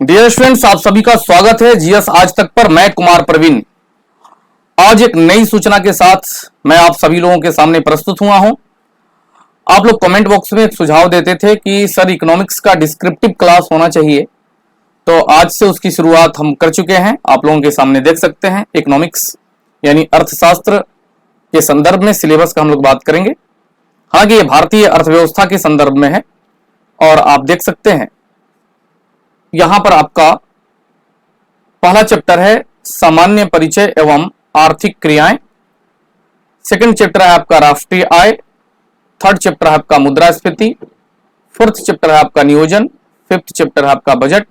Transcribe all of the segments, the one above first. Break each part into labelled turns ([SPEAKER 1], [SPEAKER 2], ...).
[SPEAKER 1] Dear students, आप सभी का स्वागत है जीएस आज तक पर। मैं कुमार प्रवीण आज एक नई सूचना के साथ मैं आप सभी लोगों के सामने प्रस्तुत हुआ हूं। आप लोग कमेंट बॉक्स में एक सुझाव देते थे कि सर इकोनॉमिक्स का डिस्क्रिप्टिव क्लास होना चाहिए, तो आज से उसकी शुरुआत हम कर चुके हैं। आप लोगों के सामने देख सकते हैं इकोनॉमिक्स यानी अर्थशास्त्र के संदर्भ में सिलेबस का हम लोग बात करेंगे। हालांकि ये भारतीय अर्थव्यवस्था के संदर्भ में है और आप देख सकते हैं यहां पर आपका पहला चैप्टर है सामान्य परिचय एवं आर्थिक क्रियाएं, सेकंड चैप्टर है आपका राष्ट्रीय आय, थर्ड चैप्टर है आपका मुद्रास्फीति, फोर्थ चैप्टर है आपका नियोजन, फिफ्थ चैप्टर है आपका बजट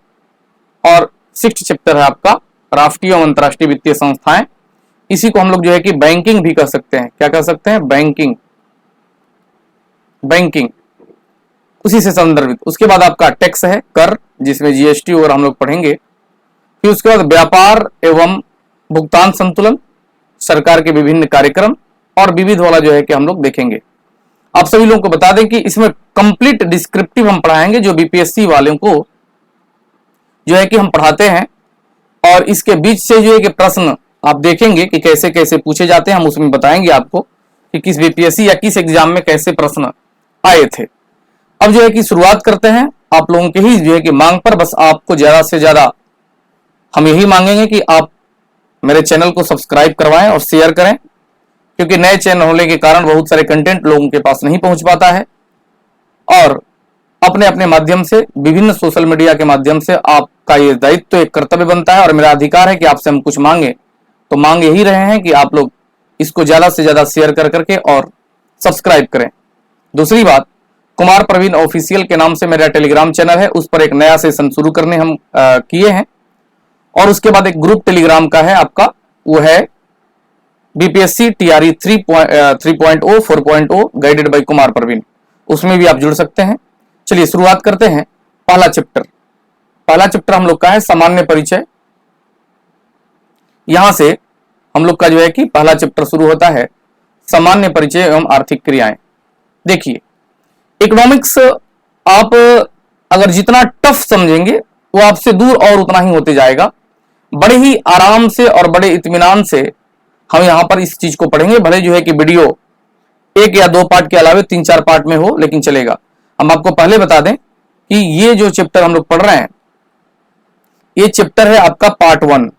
[SPEAKER 1] और सिक्स्थ चैप्टर है आपका राष्ट्रीय एवं अंतरराष्ट्रीय वित्तीय संस्थाएं। इसी को हम लोग जो है कि बैंकिंग भी कह सकते हैं। क्या कह सकते हैं? बैंकिंग। बैंकिंग उसी से संदर्भित। उसके बाद आपका टैक्स है, कर, जिसमें जीएसटी और हम लोग पढ़ेंगे। फिर उसके बाद व्यापार एवं भुगतान संतुलन, सरकार के विभिन्न कार्यक्रम और विविध वाला जो है कि हम लोग देखेंगे। आप सभी लोगों को बता दें कि इसमें कंप्लीट डिस्क्रिप्टिव हम पढ़ाएंगे, जो बीपीएससी वालों को जो है कि हम पढ़ाते हैं। और इसके बीच से जो है कि प्रश्न आप देखेंगे कि कैसे कैसे पूछे जाते हैं, हम उसमें बताएंगे आपको कि किस बीपीएससी या किस एग्जाम में कैसे प्रश्न आए थे। अब जो है कि शुरुआत करते हैं आप लोगों के ही जो है कि मांग पर। बस आपको ज्यादा से ज्यादा हम यही मांगेंगे कि आप मेरे चैनल को सब्सक्राइब करवाएं और शेयर करें, क्योंकि नए चैनल होने के कारण बहुत सारे कंटेंट लोगों के पास नहीं पहुंच पाता है। और अपने अपने माध्यम से, विभिन्न सोशल मीडिया के माध्यम से आपका ये दायित्व, एक कर्तव्य बनता है और मेरा अधिकार है कि आपसे हम कुछ मांगे। तो मांग यही रहे हैं कि आप लोग इसको ज्यादा से ज्यादा शेयर कर करके और सब्सक्राइब करें। दूसरी बात, कुमार प्रवीण ऑफिशियल के नाम से मेरा टेलीग्राम चैनल है, उस पर एक नया सेशन शुरू करने हम किए हैं। और उसके बाद एक ग्रुप टेलीग्राम का है आपका, वो है BPSC TRE 3.0 4.0 guided by Kumar Praveen. उसमें भी आप जुड़ सकते हैं। चलिए शुरुआत करते हैं। पहला चैप्टर हम लोग का है सामान्य परिचय। यहां से हम लोग का जो है कि पहला चैप्टर शुरू होता है सामान्य परिचय एवं आर्थिक क्रियाएं। देखिए, इकोनॉमिक्स आप अगर जितना टफ समझेंगे वो आपसे दूर और उतना ही होते जाएगा। बड़े ही आराम से और बड़े इत्मीनान से हम यहां पर इस चीज को पढ़ेंगे। भले जो है कि वीडियो 1 या 2 पार्ट के अलावे 3-4 पार्ट में हो, लेकिन चलेगा। हम आपको पहले बता दें कि ये जो चैप्टर हम लोग पढ़ रहे हैं, ये चैप्टर है आपका पार्ट 1।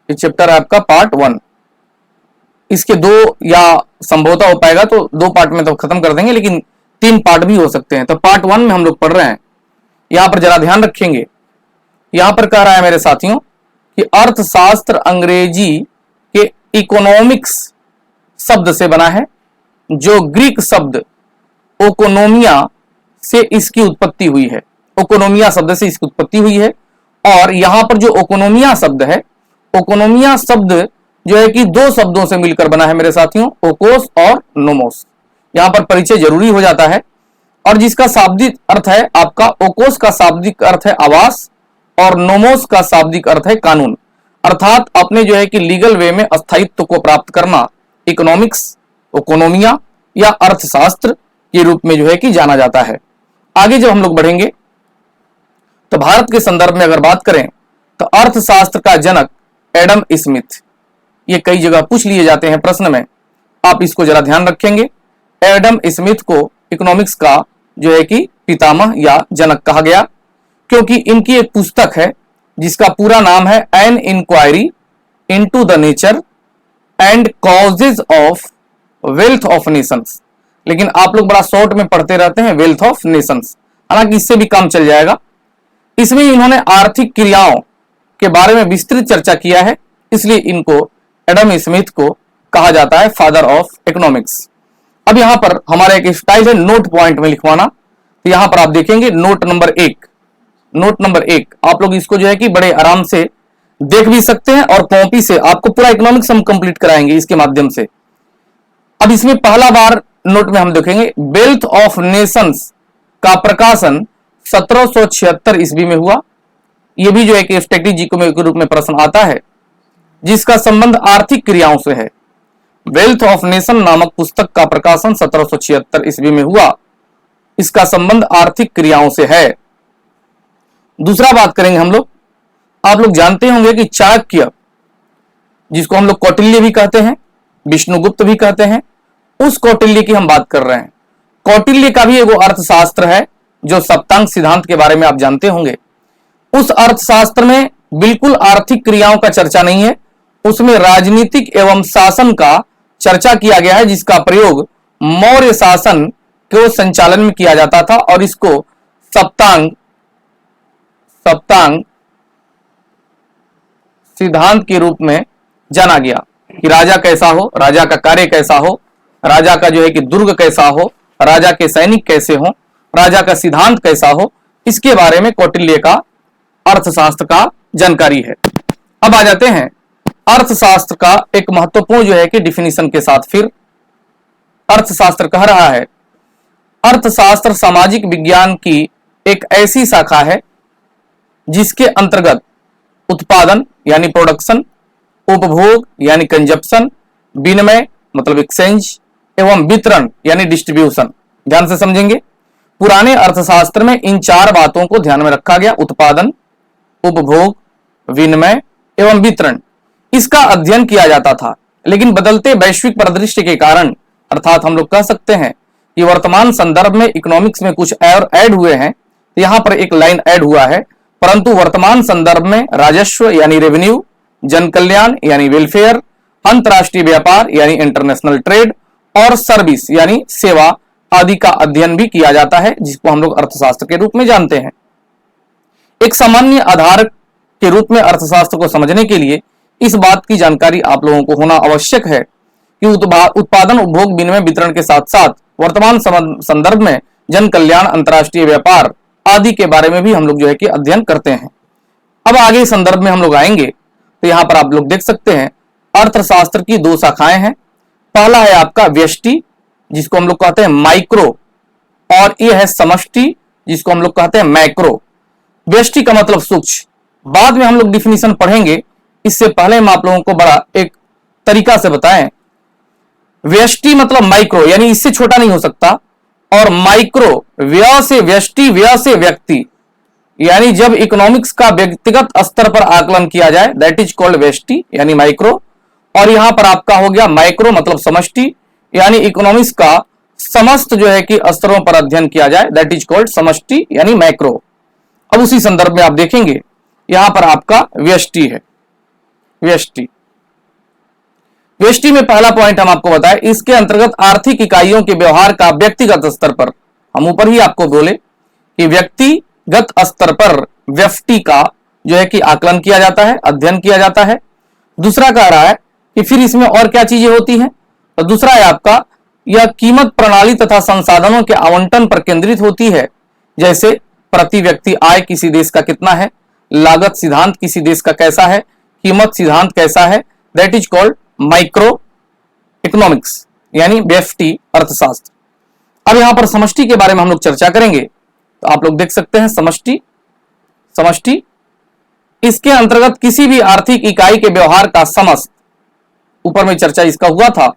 [SPEAKER 1] ये चैप्टर है आपका पार्ट 1। इसके 2 या संभवतः हो पाएगा तो 2 पार्ट में तो खत्म कर देंगे, लेकिन 3 पार्ट भी हो सकते हैं। तो पार्ट 1 में हम लोग पढ़ रहे हैं। यहां पर जरा ध्यान रखेंगे, यहां पर कह रहा है मेरे साथियों कि अर्थशास्त्र अंग्रेजी के इकोनॉमिक्स शब्द से बना है, जो ग्रीक शब्द ओकोनोमिया से इसकी उत्पत्ति हुई है। ओकोनोमिया शब्द से इसकी उत्पत्ति हुई है। और यहां पर जो ओकोनोमिया शब्द है, ओकोनोमिया शब्द जो है कि 2 शब्दों से मिलकर बना है मेरे साथियों, ओकोस और नोमोस। यहां पर परिचय जरूरी हो जाता है। और जिसका शाब्दिक अर्थ है आपका, ओकोस का शाब्दिक अर्थ है आवास और नोमोस का शाब्दिक अर्थ है कानून। अर्थात अपने जो है कि लीगल वे में स्थायित्व को प्राप्त करना इकोनॉमिक्स, ओकोनोमिया या अर्थशास्त्र के रूप में जो है कि जाना जाता है। आगे जब हम लोग बढ़ेंगे तो भारत के संदर्भ में अगर बात करें तो अर्थशास्त्र का जनक एडम स्मिथ, ये कई जगह पूछ लिए जाते हैं प्रश्न में, आप इसको जरा ध्यान रखेंगे। एडम स्मिथ को इकोनॉमिक्स का जो है कि पितामह या जनक कहा गया, क्योंकि इनकी एक पुस्तक है जिसका पूरा नाम है an inquiry into the nature and causes of wealth of nations. लेकिन आप लोग बड़ा शॉर्ट में पढ़ते रहते हैं वेल्थ ऑफ नेशंस, हालांकि इससे भी काम चल जाएगा। इसमें इन्होंने आर्थिक क्रियाओं के बारे में विस्तृत चर्चा किया है, इसलिए इनको एडम स्मिथ को कहा जाता है फादर ऑफ इकोनॉमिक्स। अब यहां पर हमारा एक स्टाइल है नोट पॉइंट में लिखवाना। तो यहां पर आप देखेंगे नोट नंबर 1 आप लोग इसको जो है कि बड़े आराम से देख भी सकते हैं और कॉपी से आपको पूरा इकोनॉमिक्स हम कंप्लीट कराएंगे इसके माध्यम से। अब इसमें पहला बार नोट में हम देखेंगे वेल्थ ऑफ नेशंस का प्रकाशन 1776 ईस्वी में हुआ। यह भी जो है कि स्ट्रेटेजी के रूप में प्रश्न आता है, जिसका संबंध आर्थिक क्रियाओं से है। वेल्थ ऑफ नेशन नामक पुस्तक का प्रकाशन 1776 ईस्वी में हुआ। इसका संबंध आर्थिक क्रियाओं से है। दूसरा बात करेंगे हम लोग, आप लोग जानते होंगे कि चाणक्य, जिसको हम लोग कौटिल्य भी कहते हैं, विष्णुगुप्त भी कहते हैं, उस कौटिल्य की हम बात कर रहे हैं। कौटिल्य का भी एगो अर्थशास्त्र है जो सप्तांग सिद्धांत के बारे में आप जानते होंगे। उस अर्थशास्त्र में बिल्कुल आर्थिक क्रियाओं का चर्चा नहीं है, उसमें राजनीतिक एवं शासन का चर्चा किया गया है, जिसका प्रयोग मौर्य शासन के संचालन में किया जाता था और इसको सप्तांग सिद्धांत के रूप में जाना गया कि राजा कैसा हो, राजा का कार्य कैसा हो, राजा का जो है कि दुर्ग कैसा हो, राजा के सैनिक कैसे हो, राजा का सिद्धांत कैसा हो, इसके बारे में कौटिल्य का अर्थशास्त्र का जानकारी है। अब आ जाते हैं अर्थशास्त्र का एक महत्वपूर्ण जो है कि डिफिनीशन के साथ। फिर अर्थशास्त्र कह रहा है, अर्थशास्त्र सामाजिक विज्ञान की एक ऐसी शाखा है जिसके अंतर्गत उत्पादन यानी प्रोडक्शन, उपभोग यानी कंजप्शन, विनिमय मतलब एक्सचेंज एवं वितरण यानी डिस्ट्रीब्यूशन। ध्यान से समझेंगे, पुराने अर्थशास्त्र में इन चार बातों को ध्यान में रखा गया, उत्पादन, उपभोग, विनिमय एवं वितरण। इसका अध्ययन किया जाता था, लेकिन बदलते वैश्विक परिदृश्य के कारण, अर्थात हम लोग कह सकते हैं कि वर्तमान संदर्भ में इकोनॉमिक्स में कुछ और ऐड हुए हैं, यहां पर एक लाइन ऐड हुआ है, परंतु वर्तमान संदर्भ में राजस्व यानी रेवेन्यू, जन कल्याण यानी वेलफेयर, अंतरराष्ट्रीय व्यापार यानी इंटरनेशनल ट्रेड और सर्विस यानी सेवा आदि का अध्ययन भी किया जाता है, जिसको हम लोग अर्थशास्त्र के रूप में जानते हैं। एक सामान्य आधार के रूप में अर्थशास्त्र को समझने के लिए इस बात की जानकारी आप लोगों को होना आवश्यक है कि उत्पादन, उपभोग, विनिमय, वितरण के साथ साथ वर्तमान संदर्भ में जन कल्याण, अंतरराष्ट्रीय व्यापार आदि के बारे में भी हम लोग जो है कि अध्ययन करते हैं। अब आगे संदर्भ में हम लोग आएंगे तो यहां पर आप लोग देख सकते हैं अर्थशास्त्र की दो शाखाएं हैं। पहला है आपका व्यष्टि, जिसको हम लोग कहते हैं माइक्रो, और यह है समष्टि, जिसको हम लोग कहते हैं मैक्रो। व्यष्टि का मतलब सूक्ष्म, बाद में हम लोग डिफिनीशन पढ़ेंगे, इससे पहले हम आप लोगों को बड़ा एक तरीका से बताएं। व्यष्टि मतलब माइक्रो यानी इससे छोटा नहीं हो सकता, और माइक्रो व्यय से व्यष्टि, व्यय से व्यक्ति, यानी जब इकोनॉमिक्स का व्यक्तिगत स्तर पर आकलन किया जाए दैट इज कॉल्ड व्यष्टि यानी माइक्रो। और यहां पर आपका हो गया माइक्रो मतलब समष्टि, यानी इकोनॉमिक्स का समस्त जो है कि स्तरों पर अध्ययन किया जाए दैट इज कॉल्ड समष्टि यानी मैक्रो। अब उसी संदर्भ में आप देखेंगे यहां पर आपका व्यष्टि है। व्यष्टि में पहला पॉइंट हम आपको बताएं, इसके अंतर्गत आर्थिक इकाइयों के व्यवहार का व्यक्तिगत स्तर पर, हम ऊपर ही आपको बोले कि व्यक्तिगत स्तर पर व्यष्टि का जो है कि आकलन किया जाता है, अध्ययन किया जाता है। दूसरा कह रहा है कि फिर इसमें और क्या चीजें होती हैं, तो दूसरा है आपका यह कीमत प्रणाली तथा संसाधनों के आवंटन पर केंद्रित होती है, जैसे प्रति व्यक्ति आय किसी देश का कितना है, लागत सिद्धांत किसी देश का कैसा है, कीमत सिद्धांत कैसा है, that is called micro economics यानी व्यष्टि अर्थशास्त्र। अब यहां पर समष्टि के बारे में हम लोग चर्चा करेंगे, तो आप लोग देख सकते हैं समष्टि इसके अंतर्गत किसी भी आर्थिक इकाई के व्यवहार का समस्त, ऊपर में चर्चा इसका हुआ था,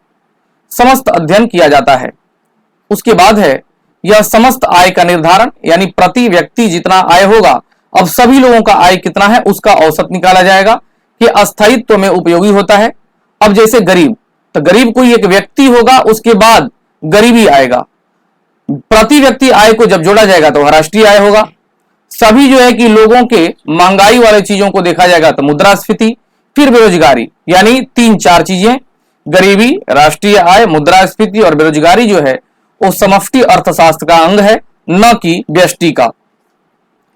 [SPEAKER 1] समस्त अध्ययन किया जाता है। उसके बाद है यह समस्त आय का निर्धारण, यानी प्रति व्यक्ति जितना आय होगा, अब सभी लोगों का आय कितना है उसका औसत निकाला जाएगा कि अस्थायित्व में उपयोगी होता है। अब जैसे गरीब, तो गरीब कोई एक व्यक्ति होगा, उसके बाद गरीबी आएगा, प्रति व्यक्ति आय को जब जोड़ा जाएगा तो राष्ट्रीय आय होगा। सभी जो है कि लोगों के महंगाई वाले चीजों को देखा जाएगा तो मुद्रास्फीति, फिर बेरोजगारी, यानी 3-4 चीजें, गरीबी, राष्ट्रीय आय, मुद्रास्फीति और बेरोजगारी जो है वो समष्टि अर्थशास्त्र का अंग है, न कि व्यष्टि का।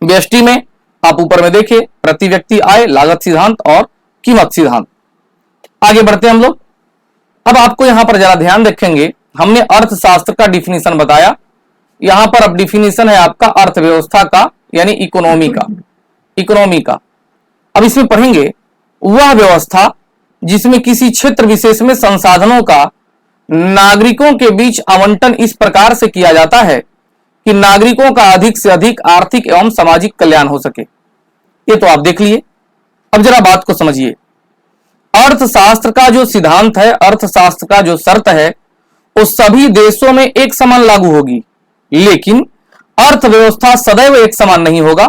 [SPEAKER 1] व्यष्टि में आप ऊपर में देखिए प्रति व्यक्ति आय, लागत सिद्धांत और कीमत सिद्धांत। आगे बढ़ते हैं हम लोग। अब आपको यहां पर जरा ध्यान रखेंगे, हमने अर्थशास्त्र का डिफिनीशन बताया, यहां पर अब डिफिनीशन है आपका अर्थव्यवस्था का यानी इकोनॉमी का। अब इसमें पढ़ेंगे वह व्यवस्था जिसमें किसी क्षेत्र विशेष में संसाधनों का नागरिकों के बीच आवंटन इस प्रकार से किया जाता है कि नागरिकों का अधिक से अधिक आर्थिक एवं सामाजिक कल्याण हो सके। ये तो आप देख लिए। अब जरा बात को समझिए, अर्थशास्त्र का जो सिद्धांत है, अर्थशास्त्र का जो शर्त है, वो सभी देशों में एक समान लागू होगी, लेकिन अर्थव्यवस्था सदैव एक समान नहीं होगा,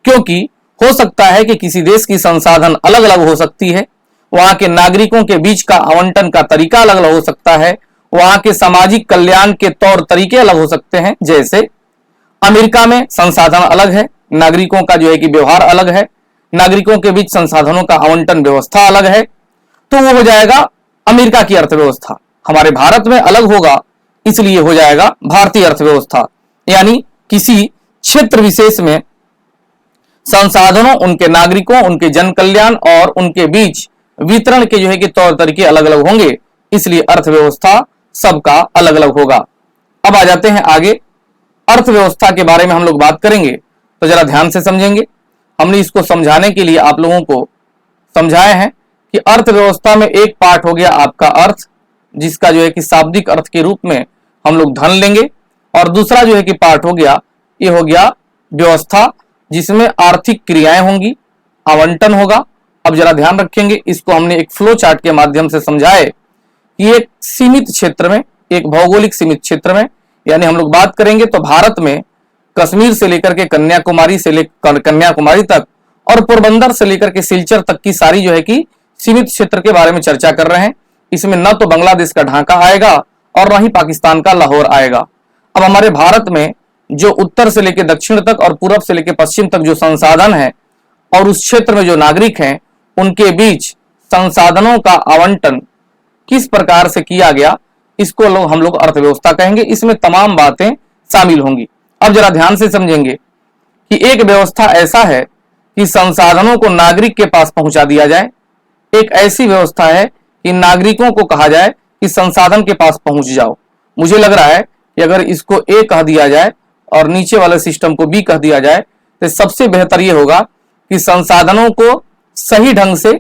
[SPEAKER 1] क्योंकि हो सकता है कि किसी देश की संसाधन अलग अलग हो सकती है, वहां के नागरिकों के बीच का आवंटन का तरीका अलग अलग हो सकता है, वहां के सामाजिक कल्याण के तौर तरीके अलग हो सकते हैं। जैसे अमेरिका में संसाधन अलग है, नागरिकों का जो है कि व्यवहार अलग है, नागरिकों के बीच संसाधनों का आवंटन व्यवस्था अलग है, तो वो हो जाएगा अमेरिका की अर्थव्यवस्था। हमारे भारत में अलग होगा, इसलिए हो जाएगा भारतीय अर्थव्यवस्था। यानी किसी क्षेत्र विशेष में संसाधनों, उनके नागरिकों, उनके जन कल्याण और उनके बीच वितरण के जो है कि तौर तरीके अलग अलग होंगे, इसलिए अर्थव्यवस्था सबका अलग अलग होगा। अब आ जाते हैं आगे, अर्थव्यवस्था के बारे में हम लोग बात करेंगे, तो जरा ध्यान से समझेंगे। हमने इसको समझाने के लिए आप लोगों को समझाए हैं कि अर्थव्यवस्था में एक पार्ट हो गया आपका अर्थ, जिसका जो है कि शाब्दिक अर्थ के रूप में हम लोग धन लेंगे, और दूसरा जो है कि पार्ट हो गया, ये हो गया व्यवस्था, जिसमें आर्थिक क्रियाएं होंगी, आवंटन होगा। अब जरा ध्यान रखेंगे, इसको हमने एक फ्लो चार्ट के माध्यम से समझाए कि एक सीमित क्षेत्र में, एक भौगोलिक सीमित क्षेत्र में, यानी हम लोग बात करेंगे तो भारत में कश्मीर से लेकर के कन्याकुमारी तक और पोरबंदर से लेकर के सिलचर तक की सारी जो है कि सीमित क्षेत्र के बारे में चर्चा कर रहे हैं। इसमें न तो बांग्लादेश का ढाका आएगा और न ही पाकिस्तान का लाहौर आएगा। अब हमारे भारत में जो उत्तर से लेकर दक्षिण तक और पूर्व से लेकर पश्चिम तक जो संसाधन है और उस क्षेत्र में जो नागरिक हैं, उनके बीच संसाधनों का आवंटन किस प्रकार से किया गया, इसको हम लोग अर्थव्यवस्था कहेंगे। इसमें तमाम बातें शामिल होंगी। अब जरा ध्यान से समझेंगे कि एक व्यवस्था ऐसा है कि संसाधनों को नागरिक के पास पहुंचा दिया जाए, एक ऐसी व्यवस्था है कि नागरिकों को कहा जाए कि संसाधन के पास पहुंच जाओ। मुझे लग रहा है कि अगर इसको ए कह दिया जाए और नीचे वाले सिस्टम को बी कह दिया जाए, तो सबसे बेहतर यह होगा कि संसाधनों को सही ढंग से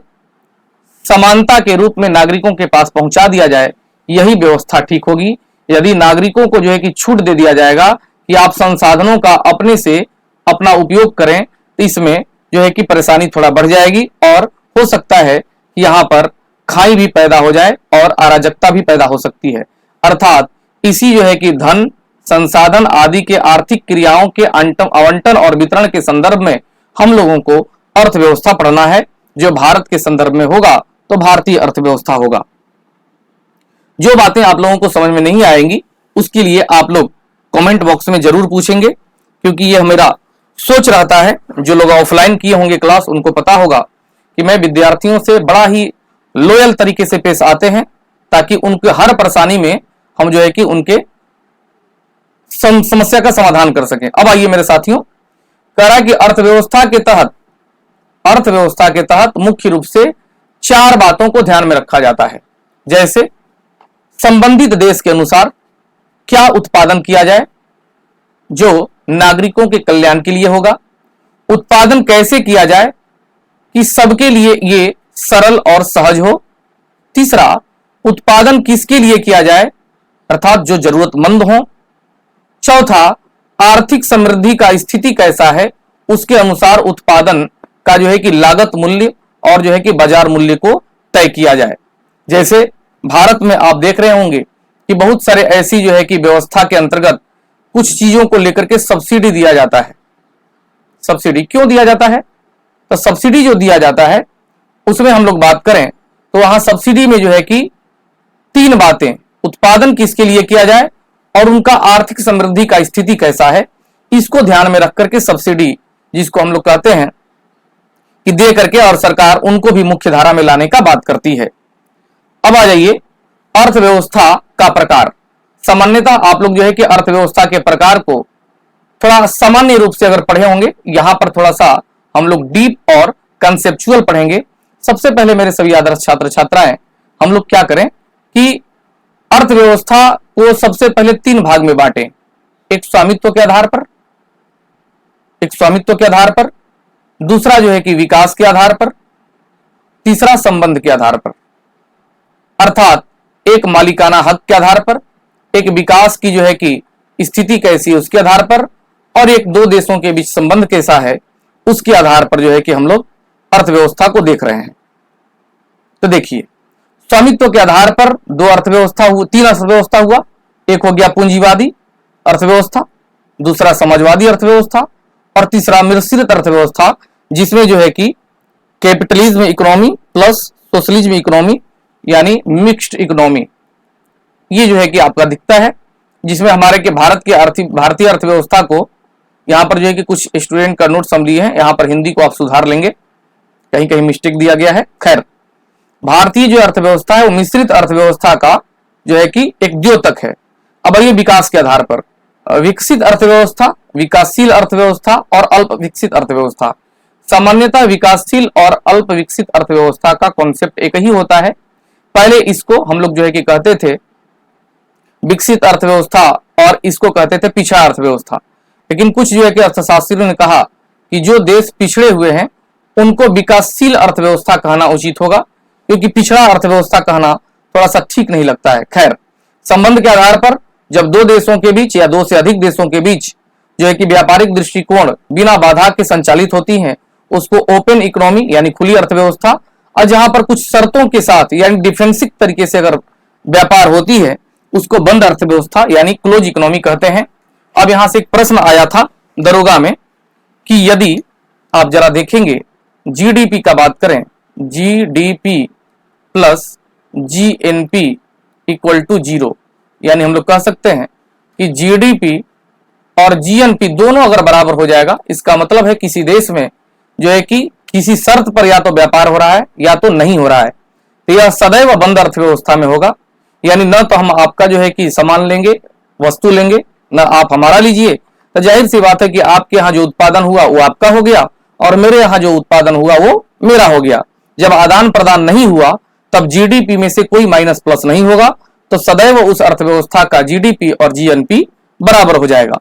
[SPEAKER 1] समानता के रूप में नागरिकों के पास पहुंचा दिया जाए, यही व्यवस्था ठीक होगी। यदि नागरिकों को जो है कि छूट दे दिया जाएगा कि आप संसाधनों का अपने से अपना उपयोग करें, तो इसमें जो है कि परेशानी थोड़ा बढ़ जाएगी और हो सकता है कि यहाँ पर खाई भी पैदा हो जाए और अराजकता भी पैदा हो सकती है। अर्थात इसी जो है कि धन, संसाधन आदि के आर्थिक क्रियाओं के आवंटन और वितरण के संदर्भ में हम लोगों को अर्थव्यवस्था पढ़ना है। जो भारत के संदर्भ में होगा तो भारतीय अर्थव्यवस्था होगा। जो बातें आप लोगों को समझ में नहीं आएंगी, उसके लिए आप लोग कमेंट बॉक्स में जरूर पूछेंगे, क्योंकि यह मेरा सोच रहता है। जो लोग ऑफलाइन किए होंगे क्लास, उनको पता होगा कि मैं विद्यार्थियों से बड़ा ही लॉयल तरीके से पेश आते हैं, ताकि उनके हर परेशानी में हम जो है कि उनके समस्या का समाधान कर सकें। अब आइए मेरे साथियों, कह रहा है कि अर्थव्यवस्था के तहत मुख्य रूप से 4 बातों को ध्यान में रखा जाता है। जैसे संबंधित देश के अनुसार क्या उत्पादन किया जाए जो नागरिकों के कल्याण के लिए होगा, उत्पादन कैसे किया जाए कि सबके लिए ये सरल और सहज हो। तीसरा, उत्पादन किसके लिए किया जाए, अर्थात जो जरूरतमंद हो। चौथा, आर्थिक समृद्धि का स्थिति कैसा है, उसके अनुसार उत्पादन का जो है कि लागत मूल्य और जो है कि बाजार मूल्य को तय किया जाए। जैसे भारत में आप देख रहे होंगे कि बहुत सारे ऐसी जो है कि व्यवस्था के अंतर्गत कुछ चीजों को लेकर के सब्सिडी दिया जाता है। सब्सिडी क्यों दिया जाता है? तो सब्सिडी जो दिया जाता है उसमें हम लोग बात करें तो वहां सब्सिडी में जो है कि 3 बातें, उत्पादन किसके लिए किया जाए और उनका आर्थिक समृद्धि का स्थिति कैसा है, इसको ध्यान में रख करके सब्सिडी, जिसको हम लोग कहते हैं कि दे करके और सरकार उनको भी मुख्य धारा में लाने का बात करती है। अब आ जाइए अर्थव्यवस्था का प्रकार। सामान्यतः आप लोग जो है कि अर्थव्यवस्था के प्रकार को थोड़ा सामान्य रूप से अगर पढ़े होंगे, यहां पर थोड़ा सा हम लोग डीप और कंसेप्चुअल पढ़ेंगे। सबसे पहले मेरे सभी आदर्श छात्र छात्राएं, हम लोग क्या करें कि अर्थव्यवस्था को सबसे पहले 3 भाग में बांटें। एक स्वामित्व के आधार पर, दूसरा जो है कि विकास के आधार पर, तीसरा संबंध के आधार पर। अर्थात एक मालिकाना हक के आधार पर, एक विकास की जो है कि स्थिति कैसी है उसके आधार पर, और एक 2 देशों के बीच संबंध कैसा है उसके आधार पर जो है कि हम लोग अर्थव्यवस्था को देख रहे हैं। तो देखिए, स्वामित्व के आधार पर दो अर्थव्यवस्था हुआ, तीन अर्थव्यवस्था हुआ। एक हो गया पूंजीवादी अर्थव्यवस्था, दूसरा समाजवादी अर्थव्यवस्था और तीसरा मिश्रित अर्थव्यवस्था, जिसमें जो है कि capitalism economy plus socialism economy यानी मिक्स्ड इकोनॉमी, ये जो है कि आपका दिखता है, जिसमें हमारे के भारतीय अर्थव्यवस्था को यहाँ पर जो है कि कुछ स्टूडेंट का नोट समझ लिए हैं, यहाँ पर हिंदी को आप सुधार लेंगे, कहीं कहीं मिस्टेक दिया गया है। खैर, भारतीय जो अर्थव्यवस्था है वो मिश्रित अर्थव्यवस्था का जो है कि एक द्योतक है। अब आइए विकास के आधार पर, विकसित अर्थव्यवस्था, विकासशील अर्थव्यवस्था और अल्प विकसित अर्थव्यवस्था। सामान्यतः विकासशील और अल्प विकसित अर्थव्यवस्था का कॉन्सेप्ट एक ही होता है। पहले इसको हम लोग जो है कि कहते थे विकसित अर्थव्यवस्था और इसको कहते थे पिछड़ा अर्थव्यवस्था, लेकिन कुछ जो है कि अर्थशास्त्रियों ने कहा कि जो देश पिछड़े हुए हैं उनको विकासशील अर्थव्यवस्था कहना उचित होगा, क्योंकि पिछड़ा अर्थव्यवस्था कहना थोड़ा सा ठीक नहीं लगता है। खैर, संबंध के आधार पर जब दो देशों के बीच या दो से अधिक देशों के बीच जो है कि व्यापारिक दृष्टिकोण बिना बाधा के संचालित होती हैं, उसको ओपन इकोनॉमी यानी खुली अर्थव्यवस्था, और जहां पर कुछ शर्तों के साथ यानी डिफेंसिव तरीके से अगर व्यापार होती है उसको बंद अर्थव्यवस्था यानी क्लोज इकोनॉमी कहते हैं। अब यहां से एक प्रश्न आया था दरोगा में कि यदि आप जरा देखेंगे जीडीपी का बात करें, GDP plus GNP equal to 0, यानी हम लोग कह सकते हैं कि जीडीपी और जीएनपी दोनों अगर बराबर हो जाएगा, इसका मतलब है किसी देश में जो है कि किसी शर्त पर या तो व्यापार हो रहा है या तो नहीं हो रहा है, तो यह सदैव बंद अर्थव्यवस्था में होगा। यानी न तो हम आपका जो है कि सामान लेंगे, वस्तु लेंगे, न आप हमारा लीजिए, तो जाहिर सी बात है कि आपके यहाँ जो उत्पादन हुआ वो आपका हो गया और मेरे यहाँ जो उत्पादन हुआ वो मेरा हो गया। जब आदान प्रदान नहीं हुआ तब जीडीपी में से कोई माइनस प्लस नहीं होगा, तो सदैव उस अर्थव्यवस्था का जीडीपी और जीएनपी बराबर हो जाएगा।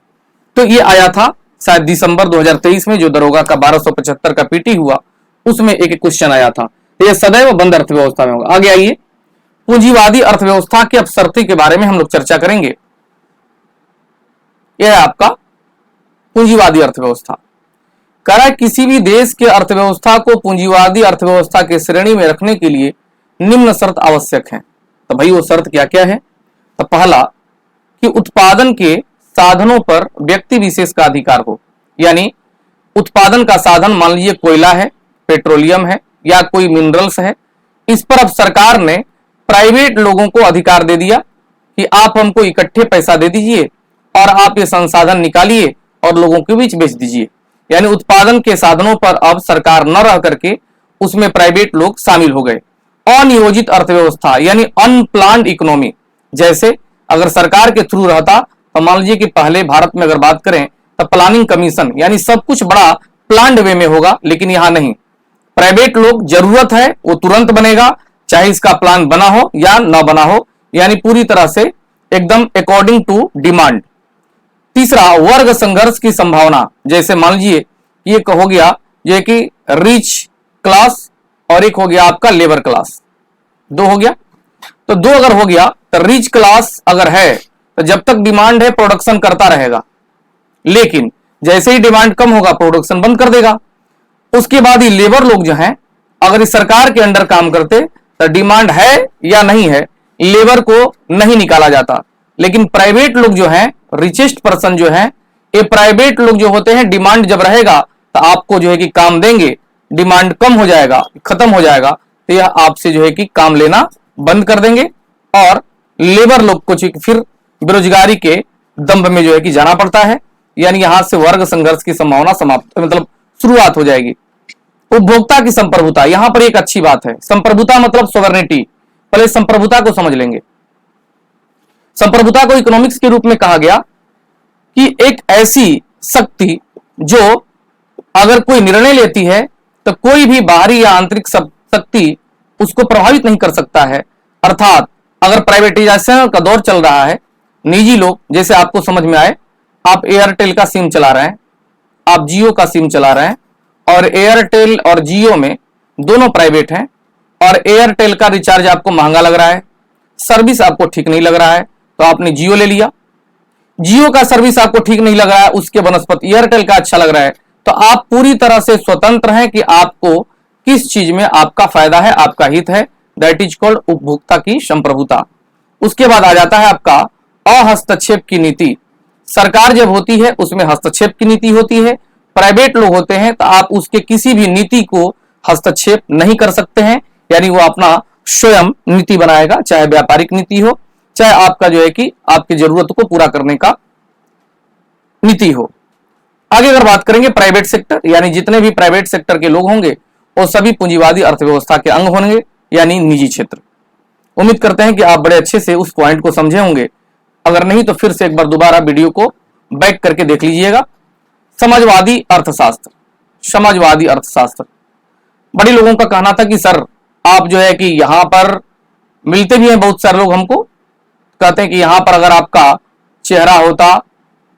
[SPEAKER 1] तो ये आया था शायद दिसंबर 2023 में जो दरोगा का 1275 का पीटी हुआ, उसमें एक क्वेश्चन आया था। तो ये सदैव बंद अर्थव्यवस्था में होगा। आगे आइए, पूंजीवादी अर्थव्यवस्था की अपशर्ती के बारे में हम लोग चर्चा करेंगे। यह है आपका पूंजीवादी अर्थव्यवस्था। कह रहा है किसी भी देश के अर्थव्यवस्था को पूंजीवादी अर्थव्यवस्था के श्रेणी में रखने के लिए निम्न शर्त आवश्यक है। तो भाई वो शर्त क्या क्या है? तो पहला कि उत्पादन के साधनों पर व्यक्ति विशेष का अधिकार हो, यानी उत्पादन का साधन मान लीजिए कोयला है, पेट्रोलियम है या कोई मिनरल्स है, इस पर अब सरकार ने प्राइवेट लोगों को अधिकार दे दिया कि आप हमको इकट्ठे पैसा दे दीजिए और आप ये संसाधन निकालिए और लोगों के बीच बेच दीजिए। यानी उत्पादन के साधनों पर अब सरकार न रह करके उसमें प्राइवेट लोग शामिल हो गए। अनियोजित अर्थव्यवस्था यानी अनप्लान्ड इकोनॉमी, जैसे अगर सरकार के थ्रू रहता तो मान लीजिए कि पहले भारत में अगर बात करें तो प्लानिंग कमीशन यानी सब कुछ बड़ा प्लान्ड वे में होगा, लेकिन यहां नहीं। प्राइवेट लोग जरूरत है वो तुरंत बनेगा, चाहे इसका प्लान बना हो या ना बना हो, यानी पूरी तरह से एकदम अकॉर्डिंग टू डिमांड। तीसरा, वर्ग संघर्ष की संभावना, जैसे मान लीजिए ये हो गया जो कि रिच क्लास और एक हो गया आपका लेबर क्लास, दो हो गया। तो दो अगर हो गया तो रिच क्लास अगर है तो जब तक डिमांड है प्रोडक्शन करता रहेगा, लेकिन जैसे ही डिमांड कम होगा प्रोडक्शन बंद कर देगा। उसके बाद ये लेबर लोग जो हैं अगर इस सरकार के अंडर काम करते तो डिमांड है या नहीं है लेबर को नहीं निकाला जाता, लेकिन प्राइवेट लोग जो हैं, रिचेस्ट पर्सन जो हैं, ये प्राइवेट लोग जो होते हैं डिमांड जब रहेगा तो आपको जो है कि काम देंगे, डिमांड कम हो जाएगा, खत्म हो जाएगा तो यह आपसे जो है कि काम लेना बंद कर देंगे और लेबर लोग को फिर बेरोजगारी के दंभ में जो है कि जाना पड़ता है। यानी यहां से वर्ग संघर्ष की संभावना समाप्त मतलब शुरुआत हो जाएगी। उपभोक्ता की संप्रभुता, यहां पर एक अच्छी बात है। संप्रभुता मतलब सोवरेनिटी, पहले संप्रभुता को समझ लेंगे। संप्रभुता को इकोनॉमिक्स के रूप में कहा गया कि एक ऐसी शक्ति जो अगर कोई निर्णय लेती है तो कोई भी बाहरी या आंतरिक शक्ति उसको प्रभावित नहीं कर सकता है। अर्थात अगर प्राइवेटाइजेशन का दौर चल रहा है, निजी लोग, जैसे आपको समझ में आए, आप एयरटेल का सिम चला रहे हैं, आप जियो का सिम चला रहे हैं और एयरटेल और जियो में दोनों प्राइवेट हैं और एयरटेल का रिचार्ज आपको महंगा लग रहा है, सर्विस आपको ठीक नहीं लग रहा है तो आपने जियो ले लिया। जियो का सर्विस आपको ठीक नहीं लग रहा है, उसके बनस्पत एयरटेल का अच्छा लग रहा है, तो आप पूरी तरह से स्वतंत्र हैं कि आपको किस चीज में आपका फायदा है, आपका हित है, दैट इज कॉल्ड उपभोक्ता की संप्रभुता। उसके बाद आ जाता है आपका अहस्तक्षेप की नीति। सरकार जब होती है उसमें हस्तक्षेप की नीति होती है, प्राइवेट लोग होते हैं तो आप उसके किसी भी नीति को हस्तक्षेप नहीं कर सकते हैं, यानी वो अपना स्वयं नीति बनाएगा, चाहे व्यापारिक नीति हो, चाहे आपका जो है कि आपकी जरूरत को पूरा करने का नीति हो। आगे अगर बात करेंगे प्राइवेट सेक्टर, यानी जितने भी प्राइवेट सेक्टर के लोग होंगे वो सभी पूंजीवादी अर्थव्यवस्था के अंग होंगे, यानी निजी क्षेत्र। उम्मीद करते हैं कि आप बड़े अच्छे से उस पॉइंट को समझे होंगे, अगर नहीं तो फिर से एक बार दोबारा वीडियो को बैक करके देख लीजिएगा। समाजवादी अर्थशास्त्र, समाजवादी अर्थशास्त्र, बड़े लोगों का कहना था कि सर आप जो है कि यहां पर मिलते भी हैं बहुत सारे लोग, हमको कहते हैं कि यहां पर अगर आपका चेहरा होता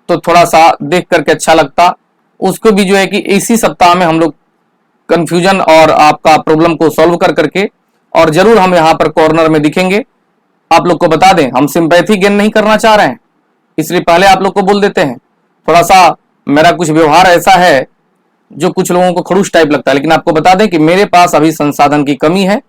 [SPEAKER 1] तो थोड़ा सा देख करके अच्छा लगता। उसको भी जो है कि इसी सप्ताह में हम लोग कंफ्यूजन और आपका प्रॉब्लम को सॉल्व कर करके और जरूर हम यहाँ पर कॉर्नर में दिखेंगे। आप लोग को बता दें, हम सिंपैथी गेन नहीं करना चाह रहे हैं, इसलिए पहले आप लोग को बोल देते हैं। थोड़ा सा मेरा कुछ व्यवहार ऐसा है जो कुछ लोगों को खड़ूस टाइप लगता है, लेकिन आपको बता दें कि मेरे पास अभी संसाधन की कमी है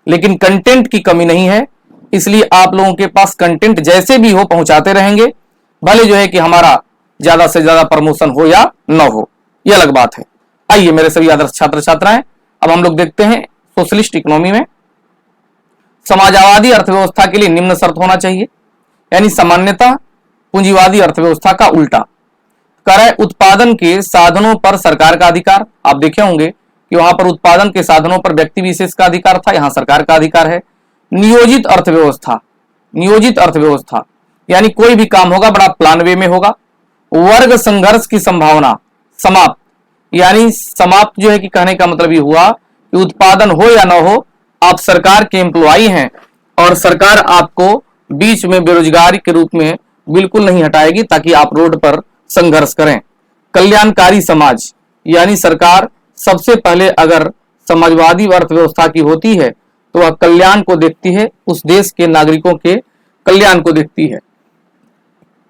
[SPEAKER 1] लेकिन कंटेंट की कमी नहीं है, इसलिए आप लोगों के पास कंटेंट जैसे भी हो पहुंचाते रहेंगे, भले जो है कि हमारा ज्यादा से ज्यादा प्रमोशन हो या न हो, यह अलग बात है। आइए मेरे सभी आदर्श छात्र छात्राएं, अब हम लोग देखते हैं सोशलिस्ट इकोनॉमी में समाजवादी अर्थव्यवस्था के लिए निम्न शर्त होना चाहिए, यानी सामान्यतः पूंजीवादी अर्थव्यवस्था का उल्टा। क्रय उत्पादन के साधनों पर सरकार का अधिकार, आप देखे होंगे कि वहां पर उत्पादन के साधनों पर व्यक्ति विशेष का अधिकार था, यहां सरकार का अधिकार है। नियोजित अर्थव्यवस्था, नियोजित अर्थव्यवस्था यानी कोई भी काम होगा बड़ा प्लान वे में होगा। वर्ग संघर्ष की संभावना समाप्त, यानी समाप्त जो है कि कहने का मतलब ये हुआ कि उत्पादन हो या ना हो, आप सरकार के एम्प्लॉई हैं और सरकार आपको बीच में बेरोजगारी के रूप में बिल्कुल नहीं हटाएगी ताकि आप रोड पर संघर्ष करें। कल्याणकारी समाज, यानी सरकार सबसे पहले अगर समाजवादी अर्थव्यवस्था की होती है तो वह कल्याण को देखती है, उस देश के नागरिकों के कल्याण को देखती है।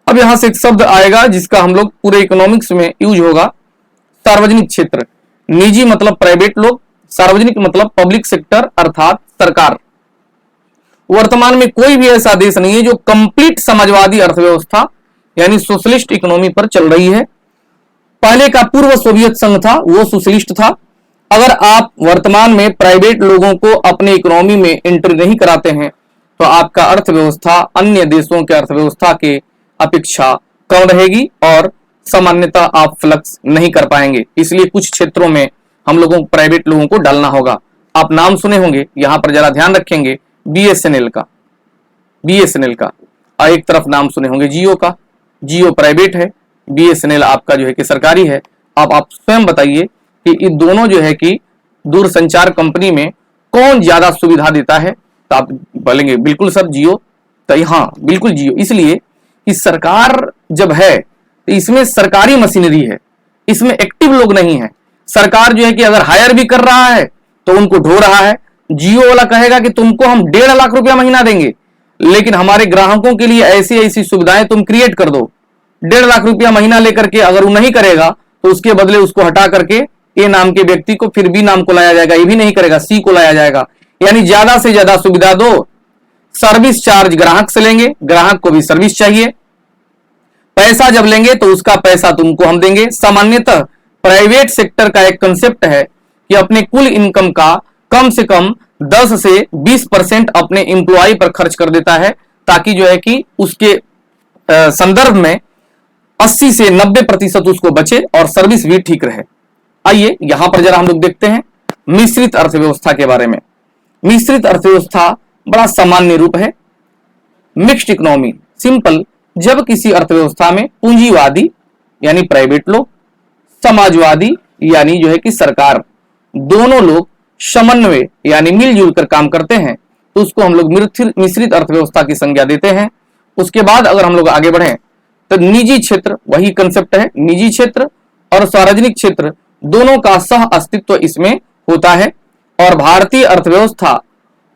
[SPEAKER 1] अब यहां से एक शब्द आएगा जिसका हम लोग पूरे इकोनॉमिक्स में यूज होगा, सार्वजनिक क्षेत्र। निजी मतलब प्राइवेट लोग, सार्वजनिक मतलब पब्लिक सेक्टर अर्थात सरकार। वर्तमान में कोई भी ऐसा देश नहीं है जो कंप्लीट समाजवादी अर्थव्यवस्था यानी सोशलिस्ट इकोनॉमी पर चल रही है। पहले का पूर्व सोवियत संघ था, वो सोशलिस्ट था। अगर आप वर्तमान में प्राइवेट लोगों को अपने इकोनॉमी में एंट्री नहीं कराते हैं तो आपका अर्थव्यवस्था अन्य देशों के अर्थव्यवस्था के अपेक्षा कम रहेगी और सामान्यतः आप फ्लक्स नहीं कर पाएंगे। इसलिए कुछ क्षेत्रों में हम लोगों को प्राइवेट लोगों को डालना होगा। आप नाम सुने होंगे, यहां पर जरा ध्यान रखेंगे, बीएसएनएल का, बीएसएनएल का, और एक तरफ नाम सुने होंगे जियो का। जियो प्राइवेट है, बीएसएनएल आपका जो है कि सरकारी है। अब आप स्वयं बताइए कि ये दोनों जो है कि दूरसंचार कंपनी में कौन ज्यादा सुविधा देता है, तो आप बोलेंगे बिल्कुल सब जियो। तो हाँ बिल्कुल जियो, इसलिए कि सरकार जब है तो इसमें सरकारी मशीनरी है, इसमें एक्टिव लोग नहीं है। सरकार जो है कि अगर हायर भी कर रहा है तो उनको ढो रहा है। जियो वाला कहेगा कि तुमको हम 1.5 लाख रुपया महीना देंगे, लेकिन हमारे ग्राहकों के लिए ऐसी ऐसी सुविधाएं तुम क्रिएट कर दो। 1.5 लाख रुपया महीना लेकर के अगर वो नहीं करेगा तो उसके बदले उसको हटा करके ए नाम के व्यक्ति को फिर बी नाम को लाया जाएगा, ये भी नहीं करेगा सी को लाया जाएगा। यानी ज्यादा से ज्यादा सुविधा दो। सर्विस चार्ज ग्राहक से लेंगे, ग्राहक को भी सर्विस चाहिए। पैसा जब लेंगे तो उसका पैसा तुमको हम देंगे। सामान्यतः प्राइवेट सेक्टर का एक कंसेप्ट है कि अपने कुल इनकम का कम से कम 10 से 20% अपने एम्प्लॉय पर खर्च कर देता है, ताकि जो है कि उसके संदर्भ में 80 से 90% उसको बचे और सर्विस भी ठीक रहे। आइए यहां पर जरा हम लोग देखते हैं मिश्रित अर्थव्यवस्था के बारे में। मिश्रित अर्थव्यवस्था बड़ा सामान्य रूप है। मिक्स्ड इकोनॉमी, सिंपल, जब किसी अर्थव्यवस्था में पूंजीवादी यानी प्राइवेट लोग, समाजवादी यानी जो है कि सरकार, दोनों लोग समन्वय यानी मिलजुल कर काम करते हैं तो उसको हम लोग मिश्रित अर्थव्यवस्था की संज्ञा देते हैं। उसके बाद अगर हम लोग आगे बढ़े तो निजी क्षेत्र, वही कंसेप्ट है, निजी क्षेत्र और सार्वजनिक क्षेत्र दोनों का सह अस्तित्व इसमें होता है। और भारतीय अर्थव्यवस्था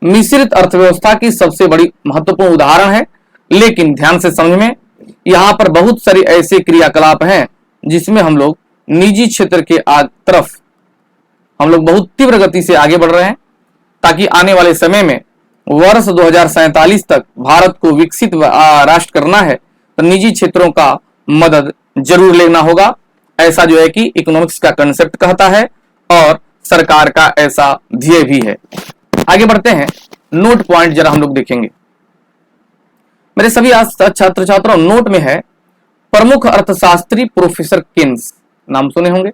[SPEAKER 1] मिश्रित अर्थव्यवस्था की सबसे बड़ी महत्वपूर्ण उदाहरण है। लेकिन ध्यान से समझ में, यहां पर बहुत सारे ऐसे क्रियाकलाप हैं जिसमें हम लोग निजी क्षेत्र के तरफ हम लोग बहुत तीव्र गति से आगे बढ़ रहे हैं। ताकि आने वाले समय में वर्ष 2047 तक भारत को विकसित राष्ट्र करना है तो निजी क्षेत्रों का मदद जरूर लेना होगा। ऐसा जो है कि इकोनॉमिक्स का कंसेप्ट कहता है और सरकार का ऐसा ध्येय भी है। आगे बढ़ते हैं, नोट पॉइंट जरा हम लोग देखेंगे। मेरे सभी छात्र छात्रों, नोट में है प्रमुख अर्थशास्त्री प्रोफेसर केन्स, नाम सुने होंगे।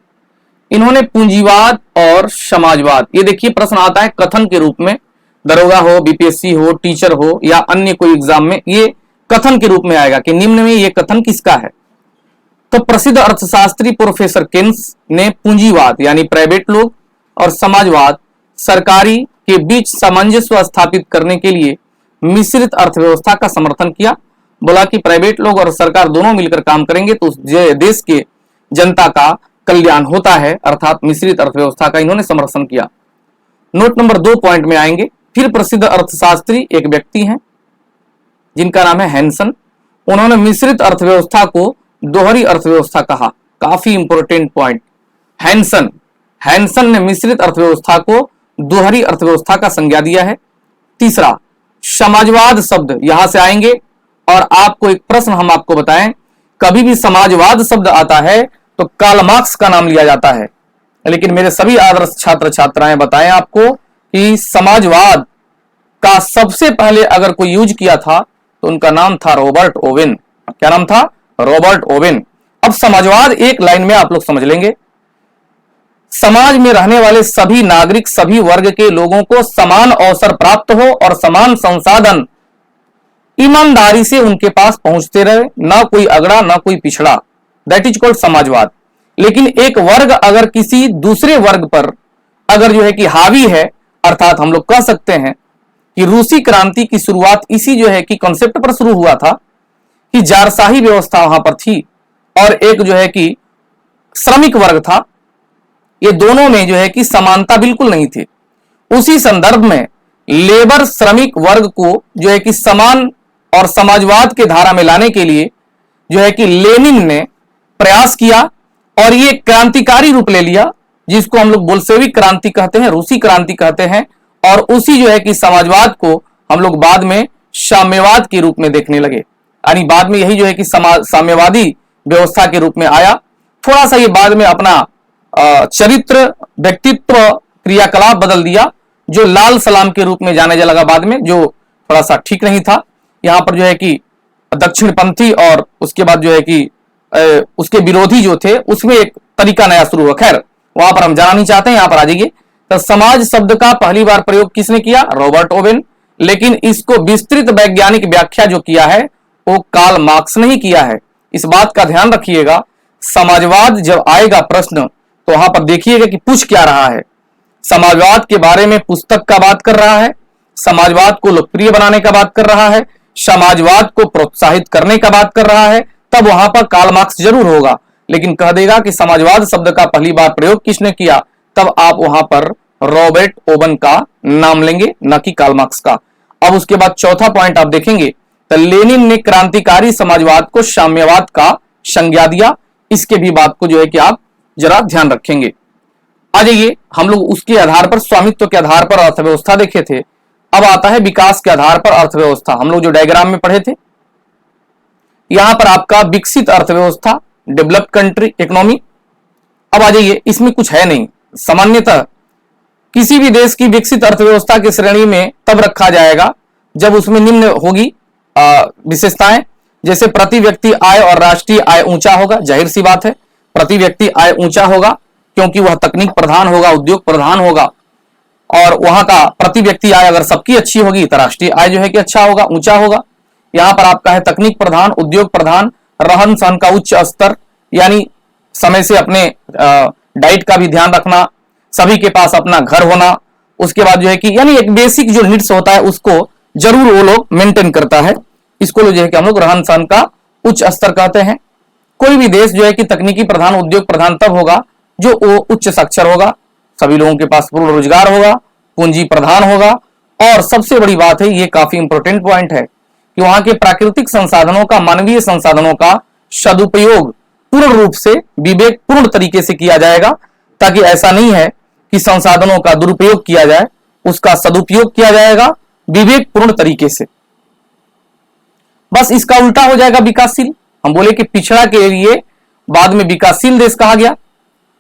[SPEAKER 1] इन्होंने पूंजीवाद और समाजवाद, ये देखिए प्रश्न आता है कथन के रूप में, दरोगा हो, बीपीएससी हो, टीचर हो या अन्य कोई एग्जाम में ये कथन के रूप में आएगा कि निम्न में ये कथन किसका है। तो प्रसिद्ध अर्थशास्त्री प्रोफेसर केन्स ने पूंजीवाद यानी प्राइवेट लोग और समाजवाद सरकारी के बीच सामंजस्य स्थापित करने के लिए मिश्रित अर्थव्यवस्था का समर्थन किया। बोला कि प्राइवेट लोग और सरकार दोनों मिलकर काम करेंगे तो उस देश के जनता का कल्याण होता है, अर्थात मिश्रित अर्थव्यवस्था का इन्होंने समर्थन किया। नोट नंबर 2 पॉइंट में आएंगे। फिर प्रसिद्ध अर्थशास्त्री एक व्यक्ति हैं जिनका नाम है हैंसन। उन्होंने मिश्रित अर्थव्यवस्था को दोहरी अर्थव्यवस्था कहा, काफी इंपॉर्टेंट पॉइंट। हैंसन ने मिश्रित अर्थव्यवस्था को दोहरी अर्थव्यवस्था का संज्ञा दिया है। तीसरा, समाजवाद शब्द यहां से आएंगे और आपको एक प्रश्न हम आपको बताएं, कभी भी समाजवाद शब्द आता है तो कार्ल मार्क्स का नाम लिया जाता है, लेकिन मेरे सभी आदर्श छात्र छात्राएं बताएं आपको कि समाजवाद का सबसे पहले अगर कोई यूज किया था तो उनका नाम था रॉबर्ट ओवेन। क्या नाम था? Robert Owen. अब समाजवाद एक लाइन में आप लोग समझ लेंगे, समाज में रहने वाले सभी नागरिक, सभी वर्ग के लोगों को समान अवसर प्राप्त हो और समान संसाधन ईमानदारी से उनके पास पहुंचते रहे, ना कोई अगड़ा ना कोई पिछड़ा, दैट इज कॉल्ड समाजवाद। लेकिन एक वर्ग अगर किसी दूसरे वर्ग पर अगर जो है कि हावी है, अर्थात हम लोग कह सकते हैं कि रूसी क्रांति की शुरुआत इसी जो है कि कॉन्सेप्ट पर शुरू हुआ था कि जारशाही व्यवस्था वहां पर थी और एक जो है कि श्रमिक वर्ग था, ये दोनों में जो है कि समानता बिल्कुल नहीं थी। उसी संदर्भ में लेबर श्रमिक वर्ग को जो है कि समान और समाजवाद के धारा में लाने के लिए जो है कि लेनिन ने प्रयास किया और ये क्रांतिकारी रूप ले लिया, जिसको हम लोग बोल्शेविक क्रांति कहते हैं, रूसी क्रांति कहते हैं। और उसी जो है कि समाजवाद को हम लोग बाद में साम्यवाद के रूप में देखने लगे, यानी बाद में यही जो है कि साम्यवादी व्यवस्था के रूप में आया। थोड़ा सा ये बाद में अपना चरित्र, व्यक्तित्व, क्रियाकलाप बदल दिया, जो लाल सलाम के रूप में जाने लगा बाद में, जो थोड़ा सा ठीक नहीं था। यहाँ पर जो है कि दक्षिणपंथी और उसके बाद जो है कि उसके विरोधी जो थे, उसमें एक तरीका नया शुरू हुआ। खैर वहां पर हम जाना नहीं चाहते, यहाँ पर आ जाइए। तो समाज शब्द का पहली बार प्रयोग किसने किया? Robert Owen. लेकिन इसको विस्तृत वैज्ञानिक व्याख्या जो किया है वो कार्ल मार्क्स ने ही किया है। इस बात का ध्यान रखिएगा, समाजवाद जब आएगा प्रश्न तो वहां पर देखिएगा कि पूछ क्या रहा है। समाजवाद के बारे में पुस्तक का बात कर रहा है, समाजवाद को लोकप्रिय बनाने का बात कर रहा है, समाजवाद को प्रोत्साहित करने का बात कर रहा है, तब वहां पर कार्ल मार्क्स जरूर होगा। लेकिन कह देगा कि समाजवाद शब्द का पहली बार प्रयोग किसने किया, तब आप वहां पर रॉबर्ट ओवेन का नाम लेंगे, न कि कार्ल मार्क्स का। अब उसके बाद चौथा पॉइंट आप देखेंगे तो लेनिन ने क्रांतिकारी समाजवाद को साम्यवाद का संज्ञा दिया। इसके भी बात को जो है कि आप जरा ध्यान रखेंगे। आ जाइए, हम लोग उसके आधार पर, स्वामित्व के आधार पर अर्थव्यवस्था देखे थे। अब आता है विकास के आधार पर अर्थव्यवस्था। हम लोग जो डायग्राम में पढ़े थे, यहां पर आपका विकसित अर्थव्यवस्था, डेवलप्ड कंट्री इकोनॉमी। अब आ जाइए, इसमें कुछ है नहीं। सामान्यतः किसी भी देश की विकसित अर्थव्यवस्था की श्रेणी में तब रखा जाएगा जब उसमें निम्न होगी विशेषताएं, जैसे प्रति व्यक्ति आय और राष्ट्रीय आय ऊंचा होगा। जाहिर सी बात है, प्रति व्यक्ति आय ऊंचा होगा क्योंकि वह तकनीक प्रधान होगा, उद्योग प्रधान होगा। और वहां का प्रति व्यक्ति आय अगर सबकी अच्छी होगी तो राष्ट्रीय आय जो है कि अच्छा होगा, ऊंचा होगा। यहाँ पर आपका है तकनीक प्रधान, उद्योग प्रधान, रहन सहन का उच्च स्तर, यानी समय से अपने डाइट का भी ध्यान रखना, सभी के पास अपना घर होना। उसके बाद जो है कि यानी एक बेसिक जो नीड्स होता है उसको जरूर वो लोग मेंटेन करता है। इसको जो है कि हम लोग रहन सहन का उच्च स्तर कहते हैं। कोई भी देश जो है कि तकनीकी प्रधान, उद्योग प्रधान तब होगा जो वो उच्च साक्षर होगा, सभी लोगों के पास पूर्ण रोजगार होगा, पूंजी प्रधान होगा। और सबसे बड़ी बात है, ये काफी इंपॉर्टेंट पॉइंट है कि वहां के प्राकृतिक संसाधनों का, मानवीय संसाधनों का सदुपयोग पूर्ण रूप से विवेकपूर्ण तरीके से किया जाएगा, ताकि ऐसा नहीं है कि संसाधनों का दुरुपयोग किया जाए। उसका सदुपयोग किया जाएगा विवेकपूर्ण तरीके से। बस इसका उल्टा हो जाएगा विकासशील। हम बोले कि पिछड़ा के लिए बाद में विकासशील देश कहा गया।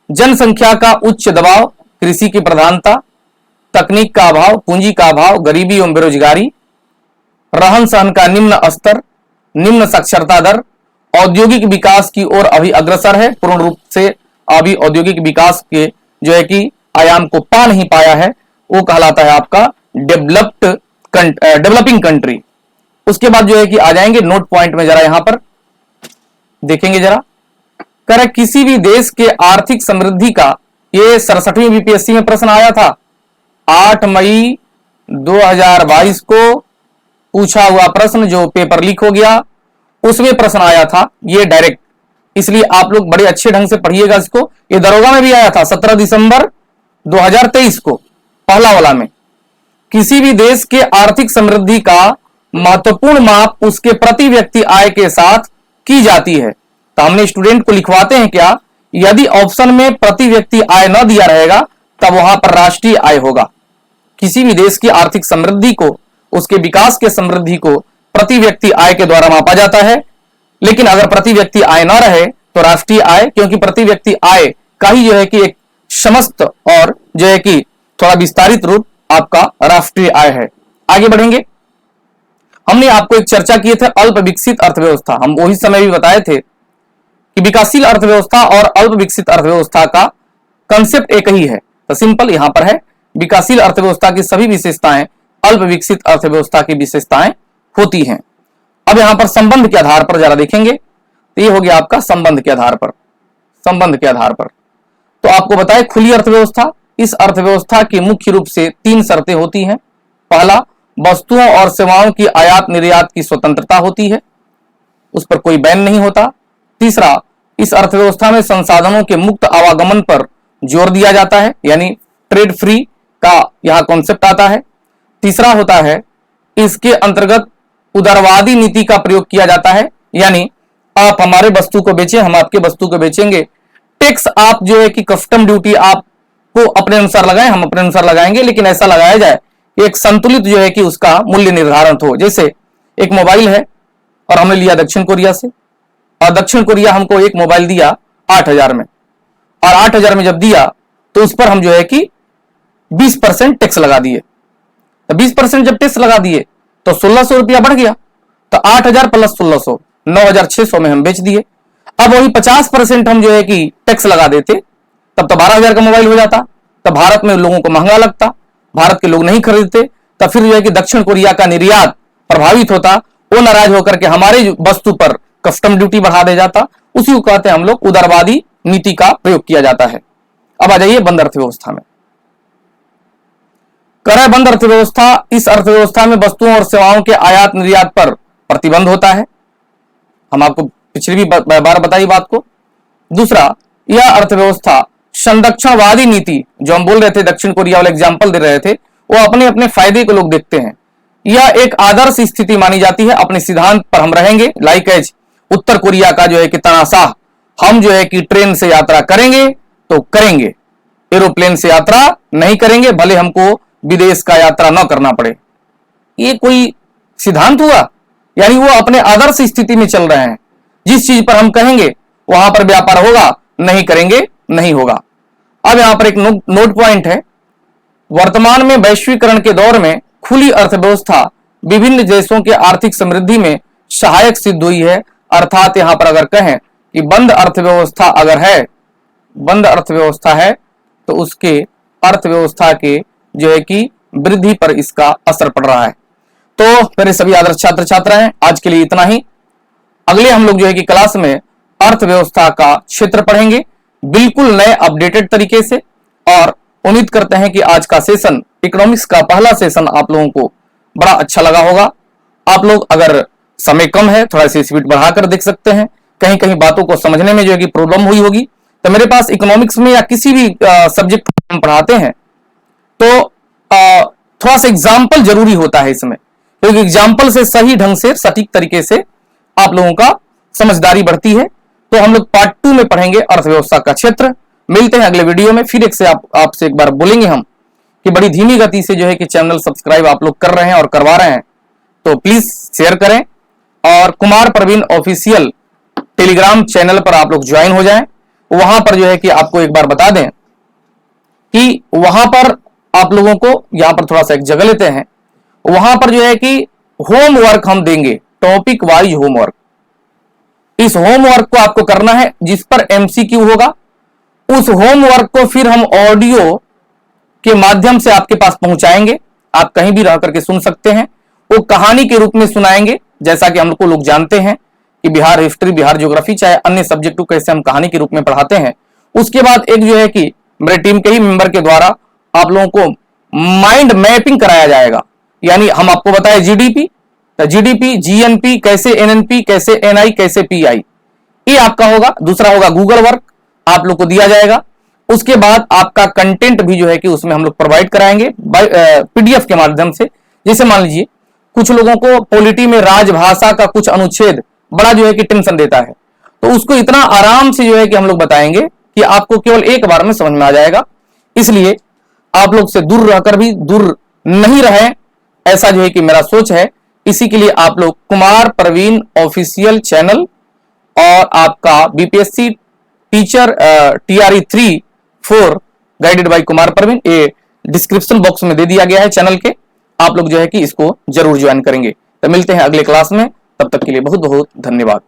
[SPEAKER 1] जनसंख्या का उच्च दबाव, कृषि की प्रधानता, तकनीक का अभाव, पूंजी का अभाव, गरीबी एवं बेरोजगारी, रहन सहन का निम्न स्तर, निम्न साक्षरता दर, औद्योगिक विकास की ओर अभी अग्रसर है, पूर्ण रूप से अभी औद्योगिक विकास के जो है कि आयाम को पा नहीं पाया है, वो कहलाता है आपका डेवलपिंग कंट्री। उसके बाद जो है कि आ जाएंगे नोट पॉइंट में, जरा यहां पर देखेंगे जरा। कह रहे किसी भी देश के आर्थिक समृद्धि का, ये 67वीं बीपीएससी में प्रश्न आया था 8 मई 2022 को पूछा हुआ प्रश्न, जो पेपर लीक हो गया उसमें प्रश्न आया था ये डायरेक्ट, इसलिए आप लोग बड़े अच्छे ढंग से पढ़िएगा इसको। ये दरोगा में भी आया था 17 दिसंबर 2023 को, पहला वाला में। किसी भी देश के आर्थिक समृद्धि का महत्वपूर्ण माप उसके प्रति व्यक्ति आय के साथ की जाती है। तो हमने स्टूडेंट को लिखवाते हैं क्या, यदि ऑप्शन में प्रति व्यक्ति आय न दिया रहेगा तब वहां पर राष्ट्रीय आय होगा। किसी भी देश की आर्थिक समृद्धि को, उसके विकास के समृद्धि को प्रति व्यक्ति आय के द्वारा मापा जाता है, लेकिन अगर प्रति व्यक्ति आय न रहे तो राष्ट्रीय आय, क्योंकि प्रति व्यक्ति आय का ही जो है कि एक समस्त और जो है कि थोड़ा विस्तारित रूप आपका राष्ट्रीय आय है। आगे बढ़ेंगे। हमने आपको एक चर्चा किए थे अल्प विकसित अर्थव्यवस्था। हम वही समय भी बताए थे कि विकासशील अर्थव्यवस्था और अल्प विकसित अर्थव्यवस्था का कंसेप्ट एक ही है। तो सिंपल यहां पर है, विकासशील अर्थव्यवस्था की सभी विशेषताएं अल्प विकसित अर्थव्यवस्था की विशेषताएं होती हैं। अब यहां पर संबंध के आधार पर जरा देखेंगे, तो ये हो गया आपका संबंध के आधार पर। संबंध के आधार पर तो आपको बताए खुली अर्थव्यवस्था, इस अर्थव्यवस्था की मुख्य रूप से 3 शर्तें होती हैं। पहला, वस्तुओं और सेवाओं की आयात निर्यात की स्वतंत्रता होती है, उस पर कोई बैन नहीं होता। तीसरा, इस अर्थव्यवस्था में संसाधनों के मुक्त आवागमन पर जोर दिया जाता है, यानी ट्रेड फ्री का यह कॉन्सेप्ट आता है। तीसरा होता है, इसके अंतर्गत उदारवादी नीति का प्रयोग किया जाता है, यानी आप हमारे वस्तु को बेचें, हम आपके वस्तु को बेचेंगे, टैक्स आप जो है कि कस्टम ड्यूटी आपको अपने अनुसार लगाएं, हम अपने अनुसार लगाएंगे, लेकिन ऐसा लगाया जाए एक संतुलित जो है कि उसका मूल्य निर्धारण हो। जैसे एक मोबाइल है और हमने लिया दक्षिण कोरिया से, और दक्षिण कोरिया हमको एक मोबाइल दिया 8,000 में, और 8,000 में जब दिया तो उस पर हम जो है कि 20% टैक्स लगा दिए। तो 20% जब टैक्स लगा दिए तो 1,600 रुपया बढ़ गया, तो 8,000 प्लस 1,600 9,600 में हम बेच दिए। अब वही 50% हम जो है कि टैक्स लगा देते, तब तो 12,000 का मोबाइल हो जाता। तब भारत में लोगों को महंगा लगता, भारत के लोग नहीं खरीदते, तब फिर जो है कि दक्षिण कोरिया का निर्यात प्रभावित होता, वो नाराज होकर के हमारे वस्तु पर कस्टम ड्यूटी बढ़ा दे जाता। उसी को कहते हैं हम लोग उदारवादी नीति का प्रयोग किया जाता है। अब आ जाइए बंद अर्थव्यवस्था में। कर बंद अर्थव्यवस्था, इस अर्थव्यवस्था में वस्तुओं और सेवाओं के आयात निर्यात पर प्रतिबंध होता है। हम आपको पिछली भी बार बताई बात को। दूसरा, यह अर्थव्यवस्था संरक्षणवादी नीति, जो हम बोल रहे थे दक्षिण कोरिया वाला एग्जाम्पल दे रहे थे, वो अपने अपने फायदे को लोग देखते हैं। यह एक आदर्श स्थिति मानी जाती है, अपने सिद्धांत पर हम रहेंगे। लाइक एज उत्तर कोरिया का जो है कि तनाशाह, हम जो है कि ट्रेन से यात्रा करेंगे तो करेंगे, एरोप्लेन से यात्रा नहीं करेंगे, भले हमको विदेश का यात्रा न करना पड़े। ये कोई सिद्धांत हुआ? यानी वो अपने आदर्श स्थिति में चल रहे हैं। जिस चीज पर हम कहेंगे वहां पर व्यापार होगा, नहीं करेंगे नहीं होगा। अब यहां पर एक नोट पॉइंट है, वर्तमान में वैश्वीकरण के दौर में खुली अर्थव्यवस्था विभिन्न देशों के आर्थिक समृद्धि में सहायक सिद्ध हुई है। अर्थात यहां पर अगर कहें कि बंद अर्थव्यवस्था अगर है, बंद अर्थव्यवस्था है, तो उसके अर्थव्यवस्था के जो है कि वृद्धि पर इसका असर पड़ रहा है। तो मेरे सभी आदर्श छात्र छात्राएं, आज के लिए इतना ही। अगले हम लोग जो है कि क्लास में अर्थव्यवस्था का क्षेत्र पढ़ेंगे, बिल्कुल नए अपडेटेड तरीके से। और उम्मीद करते हैं कि आज का सेशन, इकोनॉमिक्स का पहला सेशन, आप लोगों को बड़ा अच्छा लगा होगा। आप लोग अगर समय कम है, थोड़ा सी स्पीड बढ़ाकर देख सकते हैं, कहीं कहीं बातों को समझने में जो है कि प्रॉब्लम हुई होगी। तो मेरे पास इकोनॉमिक्स में या किसी भी सब्जेक्ट हम पढ़ाते हैं तो थोड़ा सा एग्जाम्पल जरूरी होता है इसमें, क्योंकि एग्जाम्पल से सही ढंग से सटीक तरीके से आप लोगों का समझदारी बढ़ती है। तो हम लोग पार्ट 2 में पढ़ेंगे अर्थव्यवस्था का क्षेत्र। मिलते हैं अगले वीडियो में, फिर आपसे एक बार बोलेंगे हम कि बड़ी धीमी गति से जो है कि चैनल सब्सक्राइब आप लोग कर रहे हैं और करवा रहे हैं, तो प्लीज शेयर करें और Kumar Praveen official Telegram channel पर आप लोग ज्वाइन हो जाएं। वहां पर जो है कि आपको एक बार बता दें कि वहां पर आप लोगों को, यहां पर थोड़ा सा एक जगह लेते हैं, वहां पर जो है कि होमवर्क हम देंगे, टॉपिक वाइज होमवर्क। इस होमवर्क को आपको करना है जिस पर एमसीक्यू होगा। उस होमवर्क को फिर हम ऑडियो के माध्यम से आपके पास पहुंचाएंगे, आप कहीं भी रह करके सुन सकते हैं। वो कहानी के रूप में सुनाएंगे, जैसा कि हम लोग जानते हैं कि बिहार हिस्ट्री, बिहार ज्योग्राफी, चाहे अन्य सब्जेक्ट को कैसे हम कहानी के रूप में पढ़ाते हैं। उसके बाद एक जो है कि मेरे टीम के ही मेंबर के द्वारा आप लोगों को माइंड मैपिंग कराया जाएगा, यानी हम आपको बताएं जीडीपी, जीडीपी, जीएनपी कैसे, एनएनपी कैसे, एनआई कैसे, पीआई, ये आपका होगा। दूसरा होगा गूगल वर्क, आप लोग को दिया जाएगा। उसके बाद आपका कंटेंट भी जो है कि उसमें हम लोग प्रोवाइड कराएंगे पीडीएफ के माध्यम से। जैसे मान लीजिए कुछ लोगों को पॉलिटी में राजभाषा का कुछ अनुच्छेद बड़ा जो है कि टेंशन देता है, तो उसको इतना आराम से जो है कि हम लोग बताएंगे कि आपको केवल एक बार में समझ में आ जाएगा। इसलिए आप लोग से दूर रहकर भी दूर नहीं रहे, ऐसा जो है कि मेरा सोच है। इसी के लिए आप लोग कुमार प्रवीण ऑफिशियल चैनल और आपका BPSC teacher TRE 3-4 guided by Kumar Praveen, ये डिस्क्रिप्शन बॉक्स में दे दिया गया है चैनल के, आप लोग जो है कि इसको जरूर ज्वाइन करेंगे। तो मिलते हैं अगले क्लास में, तब तक के लिए बहुत बहुत धन्यवाद।